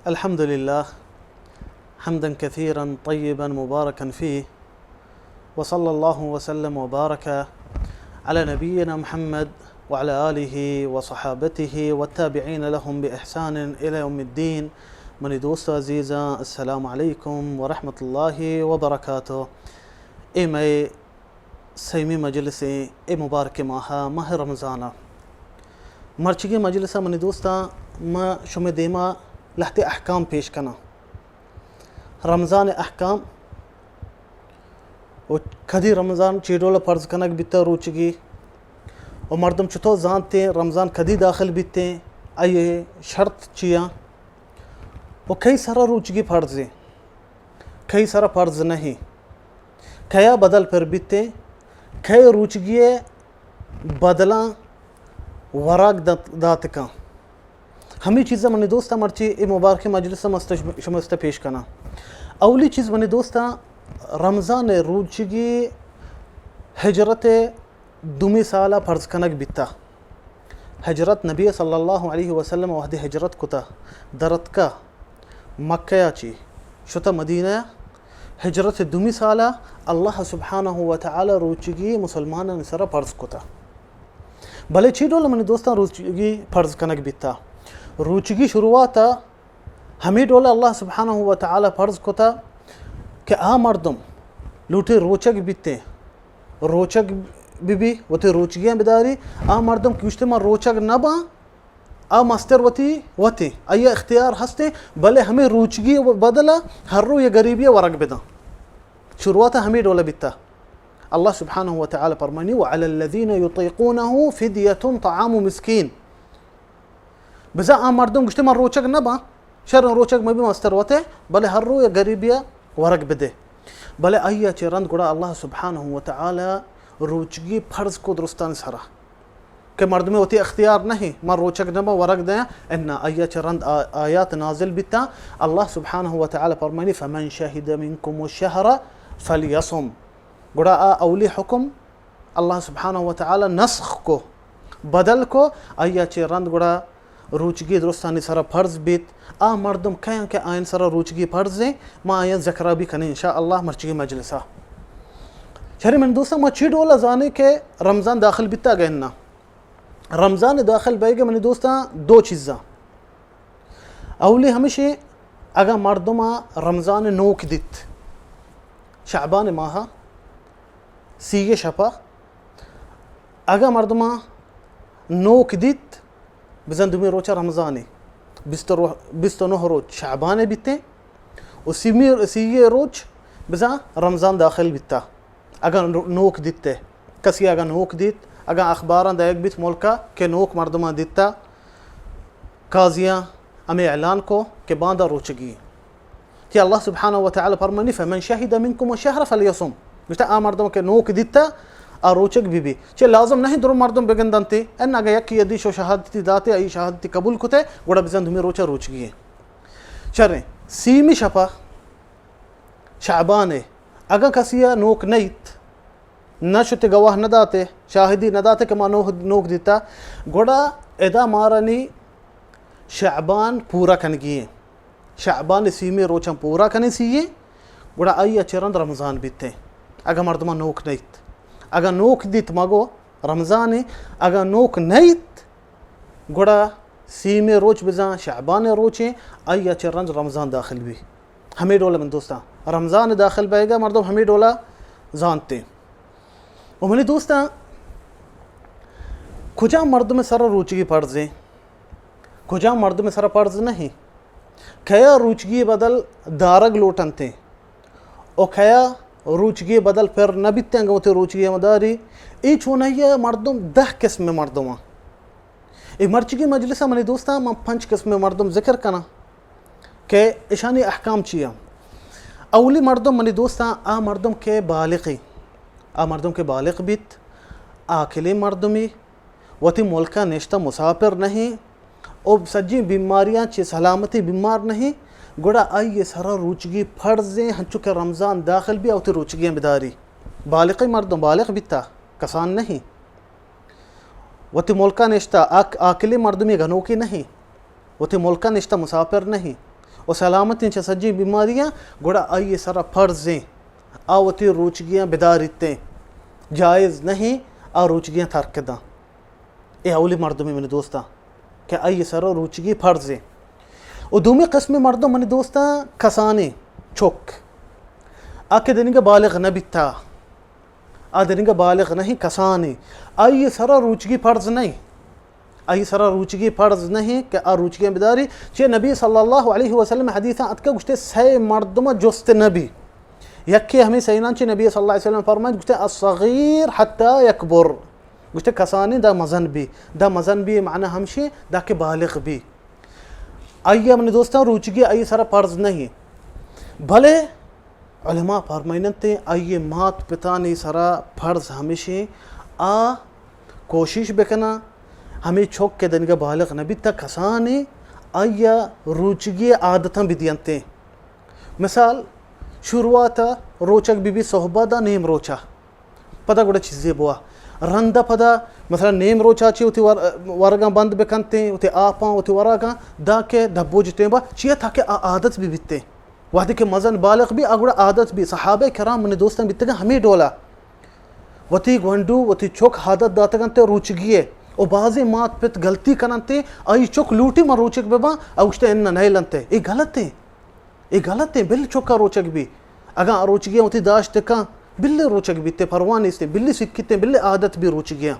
الحمد لله حمدا كثيرا طيبا مباركا فيه وصلى الله وسلم وبارك على نبينا محمد وعلى آله وصحابته والتابعين لهم بإحسان إلى يوم الدين. من دوست عزیزا السلام علیکم و رحمت الله و برکاته. ای سیمی مجلس ای مبارک ماه رمضان مرچگی مجلس من دوستا ما شما دیما لحتی احکام پیش کنا رمضان احکام و کدی رمضان چیڈول فرض کنک بیتا روچگی و مردم چطور زانتے رمضان کدی داخل بیتے آئیے شرط چیا و کئی سارا روچگی فرض ہے کئی سارا فرض نہیں کیا بدل پر بیتے کئی روچگی بدلا وراق داتکا ہمیں چیزیں منی دوستا مرچی ای مبارک مجلس شمست پیش کنا. اولی چیز منی دوستا رمضان روچگی ہجرت دومی سالہ فرض کنک بیتا ہجرت نبی صلی اللہ علیہ وسلم وحدی ہجرت کتا درت کا مکہ چی شتا مدینہ ہجرت دومی سالہ اللہ سبحانہ وتعالی روچگی مسلمان نسرا فرض کتا بھلے چیڈول منی دوستا روچگی فرض کنک بیتا روچگی شروعاتا ہمیں ڈولا اللہ سبحانہ وتعالی فرض کتا کہ مردم لوٹے روچگ بیتے روچگ بی وتی روچگیاں بداری مردم کیوشتے ما روچگ نبا مستر وتی ایا اختیار ہستے بلے ہمیں روچگی بدلا ہر رو یہ غریبی ورق بدا شروعاتا ہمیں ڈولا بیتا الله سبحانه وتعالى فرماني وعلى الذين يطيقونه فدية طعام مسكين بزا مردم گشته من روچگ نبا شر روچگ مبی مستروته بله هر روی غریبیا ورق بده بله ایا چرند گڑا الله سبحانه وتعالى روچگی فرض کو درستان سرا کہ مردم ہوتی اختیار نہیں من روچگ نبا ورق دے ان ایا چرند آیات نازل بیتا الله سبحانه وتعالى فرماني فمن شهد منكم الشهر فليصم گڑا اولی حکم اللہ سبحانہ وتعالی نسخ کو بدل کو ایا چرند گڑا روچگی درستانی سرا فرض بیت مردم کہیں کہ آئین سرا روچگی فرض ہے ما آئین ذکرہ بھی کنیں انشاءاللہ مرچگی مجلسہ شہری من دوستا ما چی ڈولا زانے کہ رمضان داخل بیتا گئننا رمضان داخل بے گا منی دوستا دو چیزاں اولی ہمیشہ اگا مردم رمضان نوک دیت شعبان ماہا سیگه شپا اگا مردما نوک دیت بزن دومی روچا رمضانی 29 روچ شعبان بیتے و سیگه روچ بزن رمضان داخل بیتا اگا نوک دیتے کسی اگا نوک دیت اگا اخباران دایک بیت ملکا کہ نوک مردما دیتا قاضیاں امی اعلان کو کہ باندہ روچگی کہ اللہ سبحانہ وتعالی فرمانی فمن شهد منکم الشهر فلیصم بشتا مردم کے نوک دیتا روچگ بھی چے لازم نہیں درو مردم بگندنتی ان اگا یکی یدی شو شہادتی داتے ای شہادتی قبول کتے گوڑا بزن دمی روچا روچگی ہے چرے سیمی شپا شعبانے اگا کسیا نوک نیت نہ شتے گواہ نہ داتے شاہدی نہ داتے کہ ما نوک دیتا گوڑا ادا مارانی شعبان پورا کنگی ہے شعبان سیمی روچا پورا کنی سیئے گوڑا آئی چرند رمضان بیتے اگا مردما نوک نیت اگا نوک دیت مگو رمضانی اگا نوک نیت گوڑا سیمی روچ بزان شعبان روچیں آئی چرند رمضان داخل بھی ہمیں ڈولا من دوستا رمضان داخل بائے گا مردم ہمیں ڈولا زانتے و منی دوستا کجا مردم سر روچگی پرزیں کجا مردم سر پرز نہیں کیا روچگی بدل دارگ لوٹنتے او کیا روچگی بدل پھر نبیتے ہیں گوتے روچگی مداری ای چونہی مردم 10 قسم مردم ای مرچگی مجلسہ منی دوستا من 5 قسم مردم ذکر کنا کہ اشانی احکام چیا اولی مردم منی دوستا مردم کے بالغی مردم کے بالغ بیت آکلی مردمی وتی ملکہ نشتہ مسافر نہیں او سجی بیماریاں چی سلامتی بیمار نہیں گوڑا آئیے سارا روچگی فرضیں ہنچو کہ رمضان داخل بھی اوتی روچگیاں بداری بالغی مردم بالغ بیتا کسان نہیں وتی ملکہ نشتہ آکلی مردمی گھنوکی نہیں وتی ملکہ نشتہ مسافر نہیں और सलामती च सज्जी बीमारियां गुड़ा आइए सारा फर्जें आवती रोचगियाँ बेदारितें जायज़ नहीं आ रोचगियाँ थरकदा ए अवली मर्दों में मैंने दोस्ता क्या आइए सारा रोचगी फर्जें और दूमी किस्म मर्दों मैंने दोस्ता कसाने चौक आके देने बालिग न बिता आ देने बालिग नहीं कसाने आइए सारा रोचगी फर्ज नहीं आई सरा रोचगी फर्ज नहीं कि आ रोचगी बेदारी चे नबी सल्लल्लाहु अलैहि वसल्लम हदीसा अतका गुस्ते सही मर्दमा जोस्त नबी यक्के हमें सहीना चे नबी सल्लल्लाहु अलैहि वसल्लम फरमाए गुस्ते अस्सगीर हत्ता यकबर गुस्ते कसानी दा मजन भी माना हमशे दा के बालिग भी आइए अपने दोस्तों रोचगी आई सरा फर्ज नहीं भले उलमा फरमाइनते आइए मात पिता ने सरा फर्ज हमेशे आ कोशिश बेकना हमें छोक के दिन का बालक नबी तक हसाने आया रोचगी आदतें बिदियंते मिसाल शुरुआत रोचक बीबी सोहबदा नेम रोचा पता गुड़ा चीज़ें बुआ रंदा पदा मसला नेम रोचा ची उती वरगा बंद बेकनते उती आपा उती वरगा दा के धब्बो जिते बा चिया था के आदत भी बिते वादे के मजन बालक भी अगुड़ा आदत भी सहाबे कराम मने दोस्तन बिते हमें डोला वती गंडू वती छोक आदत दाते गंते रोचगी और बाज़े मात पित गलती करनते आई चुक लूटी मां रोचक बेबा अगुश्ते इन्ना नहीं लनते ये गलत है बिल चुका रोचक भी अगा रोचगियाँ होती दाश्त का बिल्ले रोचक बीते परवान इसते बिल्ली सिक्किते बिल्ले आदत भी रोचगियाँ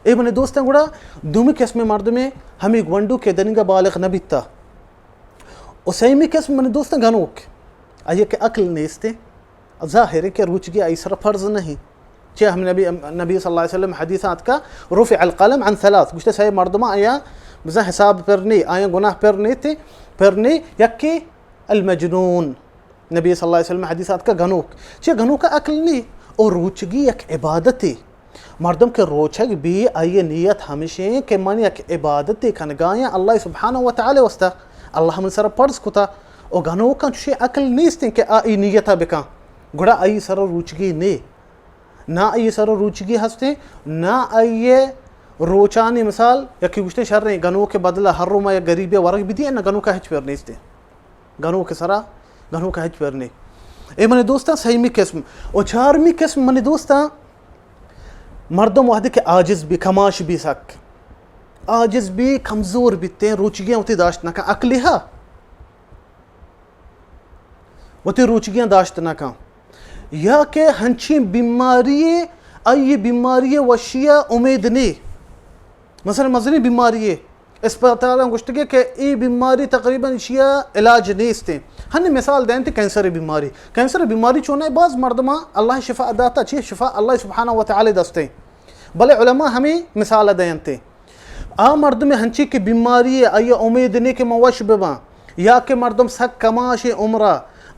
ए मने दोस्तां गुड़ा दुमी किस्म मर्द में हमें गवंडू के दनिगा बालिग न बिता और सही किस्म मने दोस्तां गनोक आइए के अक्ल ने इसते ज़ाहिर है कि रोचगी आई सर फर्ज नहीं चे हम नबी सल्लल्लाहु अलैहि वसल्लम हदीसात का रुफ़ अलक़लम अन सलास गुश्ते सही मर्दमा आया बजा हिसाब परने आया गुनाह परने यक्के अलमजनून नबी सल्लल्लाहु अलैहि वसल्लम हदीसात का गनू का अक्ल नहीं और रोचगी एक इबादत है मर्दम के रोचग भी आइए नियत हमेशा के मन एक इबादत है खनगाया अल्लाह सुब्हानहु व तआला वस्ता अल्लाह हम सर पर्स कुता और गनू का छे अक्ल नहीं के आ नियता बेका गुड़ा आई सर रोचगी ने ना आइए सर रोचगी हंसते ना आइए रोचानी मिसाल या कि गुश्ते शर नहीं गनू के बदला हर रोमा या गरीब वर्ग भी दिए ना गनू का हिच पर नहीं इसते गनू के सरा गनू का हिच पर नहीं ए मने दोस्ता सहीमी किस्म और चारमी किस्म मने दोस्ता मर्दम वादे के आजिज भी खमाश भी सक आजिज भी कमजोर बीते रोचगियाँ होती दाश्त ना का अकलिहा होती रोचगियाँ दाश्त ना का या के हंची बीमारी आई बीमारी वशिया उम्मीद नहीं मसलन मजनी बीमारी अस्पताल गुश्त के ये बीमारी तकरीबन शिया इलाज नहीं इसते हन मिसाल दें तो कैंसर बीमारी चोना बाज़ मर्दमा अल्लाह शिफा अदाता चे शिफा अल्लाह सुब्हानहु व तआला दस्ते भले उलमा हमें मिसाल देंते आ मर्द में हंची की बीमारी आई उम्मीद नहीं के मवश बेबा या के मर्दम सक कमाश उम्रा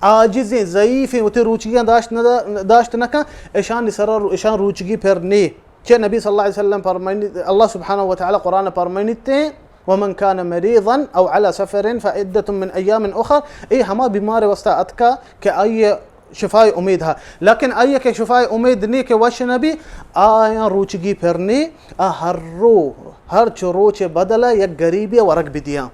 आजिज़ ज़ईफ़ उते रोचगियाँ दाश्त नका ईशान ईशान रोचगी फिर ने चे नबी सल्लल्लाहु अलैहि वसल्लम फरमानी अल्लाह सुब्हानहु व तआला कुरान फरमानीते वमन कान मरीज़न औ अला सफ़रिन फ़इद्दतुम मिन अय्यामिन उख़र ए हमा बीमार वस्ता अतका के आइए शिफाए उम्मीद है लेकिन आइए के शिफाए उम्मीद ने के वश नबी आया रोचगी फिरने हर चोरोचे बदला या गरीबी वरक भी दिया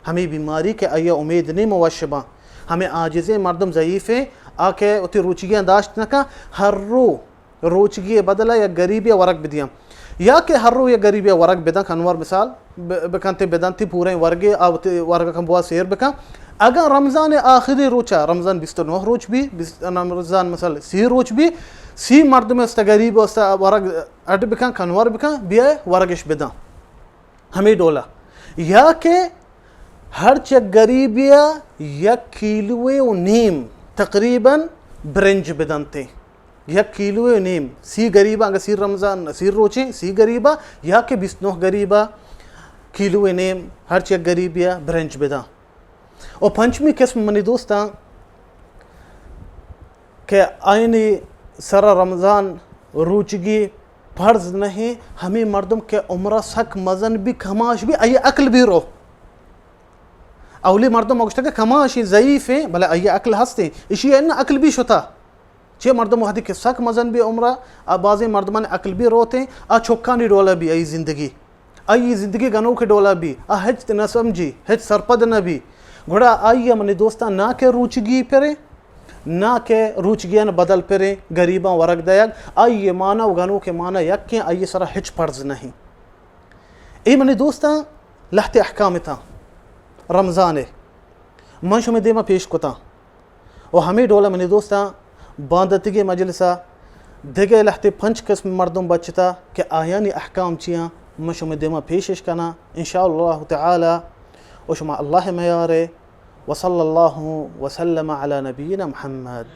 हमें बीमारी के आइए उम्मीद नहीं मुवशबा हमें आजिज़े मर्दम ज़ईफ़े आके उती रोचगियाँ दाश्त नका हर रोचगी बदला या गरीबी वरक भी दिया या के हर या गरीबी वरक बेदा खनवर मिसाल बेकंते बेदंती पूरे वर्गे आवते वर्ग का बुआ शेर बेका अगर रमज़ान आखिरी रोचा रमज़ान 29 रोच भी रमज़ान मसल सी रोच भी सी मर्द में उस्ता गरीब उस्ता वर्ग अड बेका खनवर बेका बिया वर्गश बेदा हमें डोला या के हर चक गरीबिया या किलोए नीम तकरीबन ब्रेंज बेदंते या किलोए नीम सी गरीबा अगर सी रमज़ान सी रोचे सी गरीबा या के 29 गरीबा किलोए नीम हर चक गरीबिया ब्रेंज बेदा और पंचमी किस्म मनी दोस्ता के आईनी सरा रमज़ान रोचगी फर्ज नहीं हमें मर्दम के उम्र सक मजन भी खमाश भी आइए अक्ल भी रो अवली मर्दम अगुश्ता के खमाश ज़ईफ़ है भले आइए अक्ल हंसते इसी अक्ल भी शुता छे मर्दम वहदी के सक मजन भी उम्र बाज़े मर्दमान अक्ल भी रोते आ छोक्का नहीं डोला भी आई ज़िंदगी गनों के डोला भी आ हज न समझी हज सरपद न भी घोड़ा आइए मनी दोस्ता ना के रोचगी पेरे ना के रोचगियान बदल पेरे गरीबा वरग दयग आइए माना उगानों के माना यक के आइए सरा हिच फर्ज नहीं ए मनी दोस्ता लहते अहकाम था रमज़ान मंश में देमा पेश कोता और हमें डोला मनी दोस्ता बांदतगे मजलिसा दिगे लहते पंच किस्म मर्दम बचता के आयानी अहकाम चियाँ मंश में देमा पेश करना इंशाअल्लाह ताला وشما الله مياري وصلى الله وسلم على نبينا محمد.